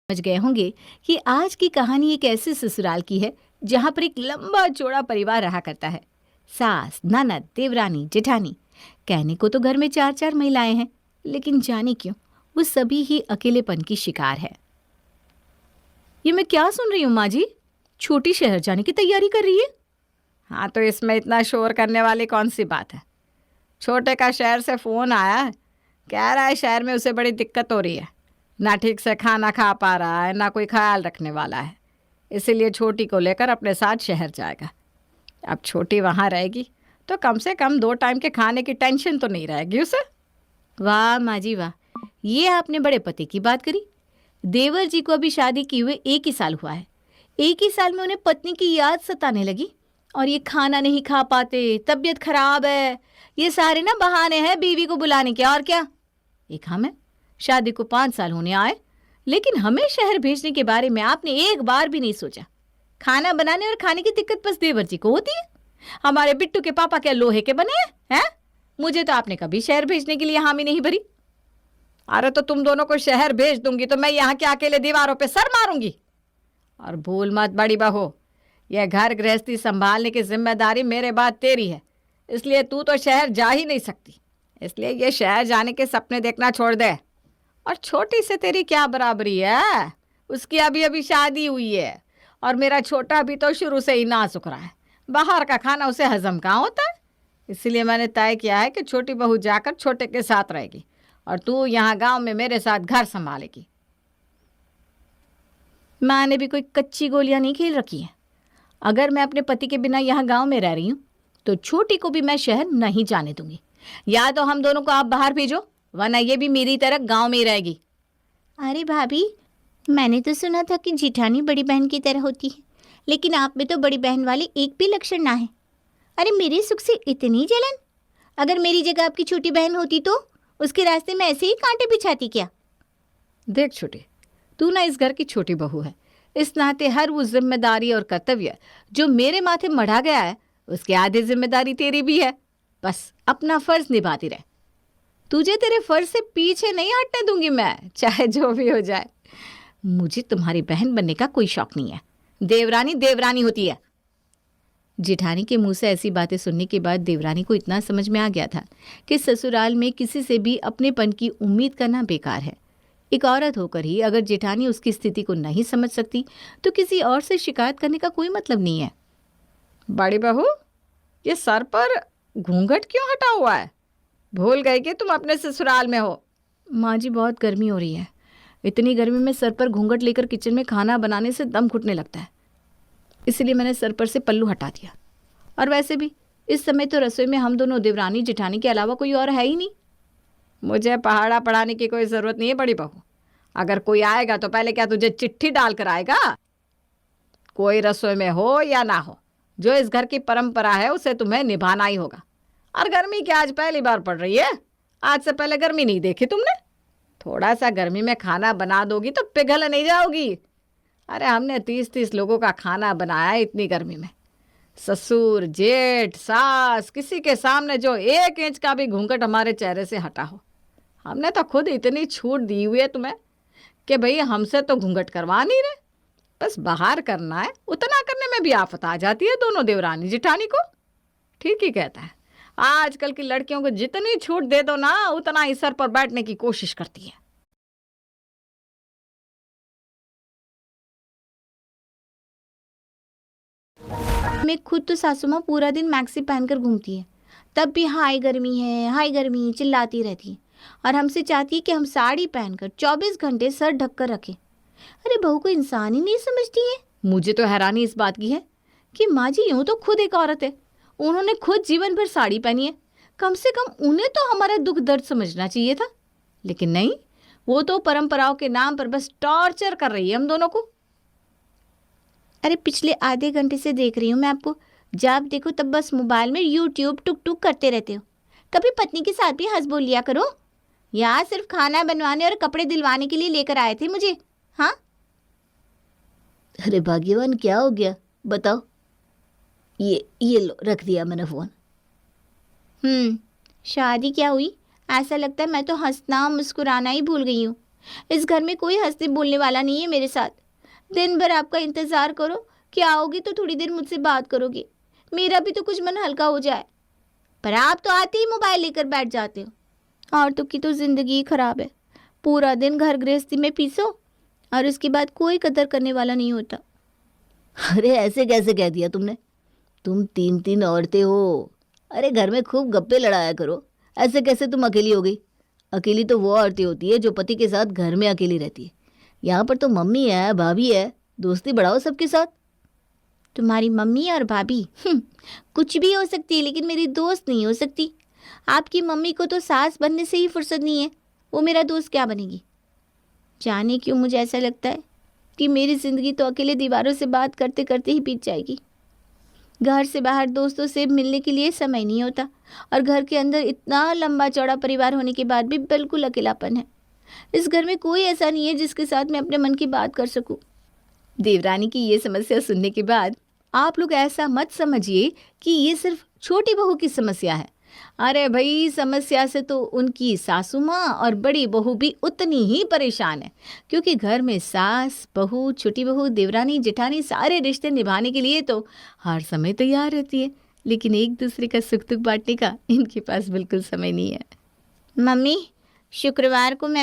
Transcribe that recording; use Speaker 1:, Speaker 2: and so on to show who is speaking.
Speaker 1: समझ गए होंगे कि आज की कहानी एक ऐसे ससुराल की है जहाँ पर एक लंबा चौड़ा परिवार रहा करता है। सास, ननद, देवरानी, जेठानी। कहने को तो घर में 4-4 महिलाएं हैं, लेकिन जाने क्यों वो सभी ही अकेलेपन की शिकार है। ये मैं क्या सुन रही हूँ माँ जी? छोटी शहर जाने की तैयारी कर रही है? हाँ, तो इसमें इतना शोर करने वाली कौन सी बात है? छोटे का शहर से फ़ोन आया है, कह रहा है शहर में उसे बड़ी दिक्कत हो रही है, ना ठीक से खाना खा पा रहा है, ना कोई ख्याल रखने वाला है। इसीलिए छोटी को लेकर अपने साथ शहर जाएगा। अब छोटी वहाँ रहेगी तो कम से कम 2 टाइम के खाने की टेंशन तो नहीं रहेगी उसे। वाह माँ जी वाह, ये आपने बड़े पते की बात करी। देवर जी को अभी शादी किए हुए 1 ही साल हुआ है। 1 ही साल में उन्हें पत्नी की याद सताने लगी और ये खाना नहीं खा पाते, तबीयत खराब है, ये सारे ना बहाने हैं बीवी को बुलाने के, और क्या। एक हम है, शादी को 5 साल होने आए, लेकिन हमें शहर भेजने के बारे में आपने एक बार भी नहीं सोचा। खाना बनाने और खाने की दिक्कत बस देवर जी को होती है। हमारे बिट्टू के पापा क्या लोहे के बने हैं? मुझे तो आपने कभी शहर भेजने के लिए हामी नहीं भरी। अरे तो तुम दोनों को शहर भेज दूंगी तो मैं यहाँ के अकेले दीवारों पे सर मारूंगी। और भूल मत बड़ी बहू, यह घर गृहस्थी संभालने की जिम्मेदारी मेरे बाद तेरी है, इसलिए तू तो शहर जा ही नहीं सकती। इसलिए ये शहर जाने के सपने देखना छोड़ दे। और छोटी से तेरी क्या बराबरी है? उसकी अभी अभी शादी हुई है और मेरा छोटा भी तो शुरू से ही नाजुक रहा है। बाहर का खाना उसे हजम कहाँ होता है। इसीलिए मैंने तय किया है कि छोटी बहू जाकर छोटे के साथ रहेगी और तू यहाँ गांव में मेरे साथ घर संभालेगी। माँ ने भी कोई कच्ची गोलियां नहीं खेल रखी है। अगर मैं अपने पति के बिना यहाँ गांव में रह रही हूँ तो छोटी को भी मैं शहर नहीं जाने दूंगी। या तो हम दोनों को आप बाहर भेजो, वरना ये भी मेरी तरह गांव में ही रहेगी।
Speaker 2: अरे भाभी, मैंने तो सुना था कि जिठानी बड़ी बहन की तरह होती है, लेकिन आप में तो बड़ी बहन वाले एक भी लक्षण ना है। अरे मेरे सुख से इतनी जलन। अगर मेरी जगह आपकी छोटी बहन होती तो उसके रास्ते में ऐसे ही कांटे बिछाती क्या?
Speaker 1: देख छोटी, तू ना इस घर की छोटी बहू है, इस नाते हर वो जिम्मेदारी और कर्तव्य जो मेरे माथे मढ़ा गया है उसकी आधी जिम्मेदारी तेरी भी है। बस अपना फर्ज निभाती रहे। तुझे तेरे फर्ज से पीछे नहीं हटने दूंगी मैं, चाहे जो भी हो जाए। मुझे तुम्हारी बहन बनने का कोई शौक नहीं है। देवरानी देवरानी होती है। जिठानी के मुंह से ऐसी बातें सुनने के बाद देवरानी को इतना समझ में आ गया था कि ससुराल में किसी से भी अपनेपन की उम्मीद करना बेकार है। एक औरत होकर ही अगर जेठानी उसकी स्थिति को नहीं समझ सकती तो किसी और से शिकायत करने का कोई मतलब नहीं है। बड़ी बहू, ये सर पर घूंघट क्यों हटा हुआ है? भूल गई कि तुम अपने ससुराल में हो? माँ जी, बहुत गर्मी हो रही है। इतनी गर्मी में सर पर घूंघट लेकर किचन में खाना बनाने से दम घुटने लगता है, इसलिए मैंने सर पर से पल्लू हटा दिया। और वैसे भी इस समय तो रसोई में हम दोनों देवरानी जेठानी के अलावा कोई और है ही नहीं। मुझे पहाड़ा पढ़ाने की कोई ज़रूरत नहीं है बड़ी बहू। अगर कोई आएगा तो पहले क्या तुझे चिट्ठी डाल कर आएगा? कोई रसोई में हो या ना हो, जो इस घर की परंपरा है उसे तुम्हें निभाना ही होगा। और गर्मी क्या आज पहली बार पड़ रही है? आज से पहले गर्मी नहीं देखी तुमने? थोड़ा सा गर्मी में खाना बना दोगी तो पिघल नहीं जाओगी। अरे हमने 30-30 लोगों का खाना बनाया है इतनी गर्मी में। ससुर, जेठ, सास, किसी के सामने जो 1 इंच का भी घूंघट हमारे चेहरे से हटा हो। हमने तो खुद इतनी छूट दी हुई है तुम्हें कि भाई हमसे तो घूंघट करवा नहीं रहे, बस बाहर करना है। उतना करने में भी आफत आ जाती है दोनों देवरानी जिठानी को। ठीक ही कहता है, आजकल की लड़कियों को जितनी छूट दे दो ना उतना ही सर पर बैठने की कोशिश करती है।
Speaker 2: मैं खुद तो सासू माँ पूरा दिन मैक्सी पहनकर घूमती है, तब भी हाय गर्मी है हाय गर्मी चिल्लाती रहती है, और हमसे चाहती है कि हम साड़ी पहनकर 24 घंटे सर ढककर रखें। अरे बहू को इंसान ही नहीं समझती है।
Speaker 1: मुझे तो हैरानी इस बात की है कि माँ जी यूँ तो खुद एक औरत है, उन्होंने खुद जीवन भर साड़ी पहनी है, कम से कम उन्हें तो हमारा दुख दर्द समझना चाहिए था। लेकिन नहीं, वो तो परंपराओं के नाम पर बस टॉर्चर कर रही है हम दोनों को।
Speaker 2: अरे पिछले आधे घंटे से देख रही हूँ मैं आपको, जब देखो तब बस मोबाइल में यूट्यूब टुक टुक करते रहते हो। कभी पत्नी के साथ भी हंस बोल लिया करो। यहाँ सिर्फ खाना बनवाने और कपड़े दिलवाने के लिए लेकर आए थे मुझे। हाँ,
Speaker 3: अरे भाग्यवान, क्या हो गया बताओ? ये लो, रख दिया मैंने फ़ोन।
Speaker 2: शादी क्या हुई? ऐसा लगता है मैं तो हंसना मुस्कुराना ही भूल गई हूँ। इस घर में कोई हंसने बोलने वाला नहीं है मेरे साथ। दिन भर आपका इंतज़ार करो कि आओगी तो थोड़ी देर मुझसे बात करोगे, मेरा भी तो कुछ मन हल्का हो जाए। पर आप तो आते ही मोबाइल लेकर बैठ जाते हो। औरतों की तो ज़िंदगी ही खराब है, पूरा दिन घर गृहस्थी में पीसो और उसके बाद कोई कदर करने वाला नहीं होता।
Speaker 3: अरे ऐसे कैसे कह दिया तुमने? तुम 3 औरतें हो। अरे घर में खूब गप्पे लड़ाया करो। ऐसे कैसे तुम अकेली हो गई? अकेली तो वो औरतें होती है जो पति के साथ घर में अकेली रहती है। यहाँ पर तो मम्मी है, भाभी है, दोस्ती बढ़ाओ सबके साथ।
Speaker 2: तुम्हारी मम्मी और भाभी कुछ भी हो सकती है, लेकिन मेरी दोस्त नहीं हो सकती। आपकी मम्मी को तो सास बनने से ही फुर्सत नहीं है, वो मेरा दोस्त क्या बनेगी? जाने क्यों मुझे ऐसा लगता है कि मेरी ज़िंदगी तो अकेले दीवारों से बात करते करते ही बीत जाएगी। घर से बाहर दोस्तों से मिलने के लिए समय नहीं होता, और घर के अंदर इतना लंबा चौड़ा परिवार होने के बाद भी बिल्कुल अकेलापन है। इस घर में कोई ऐसा नहीं है जिसके साथ मैं अपने मन की बात कर सकूं।
Speaker 1: देवरानी की ये समस्या सुनने के बाद आप लोग ऐसा मत समझिए कि ये सिर्फ छोटी बहू की समस्या है। अरे भाई, समस्या से तो उनकी सासू माँ और बड़ी बहू भी उतनी ही परेशान है, क्योंकि घर में सास, बहू, छोटी बहू, देवरानी, जेठानी सारे रिश्ते निभाने के लिए तो हर समय तैयार रहती है, लेकिन एक दूसरे का सुख दुख बांटने का इनके पास बिल्कुल समय नहीं है।
Speaker 2: मम्मी, शुक्रवार को मैं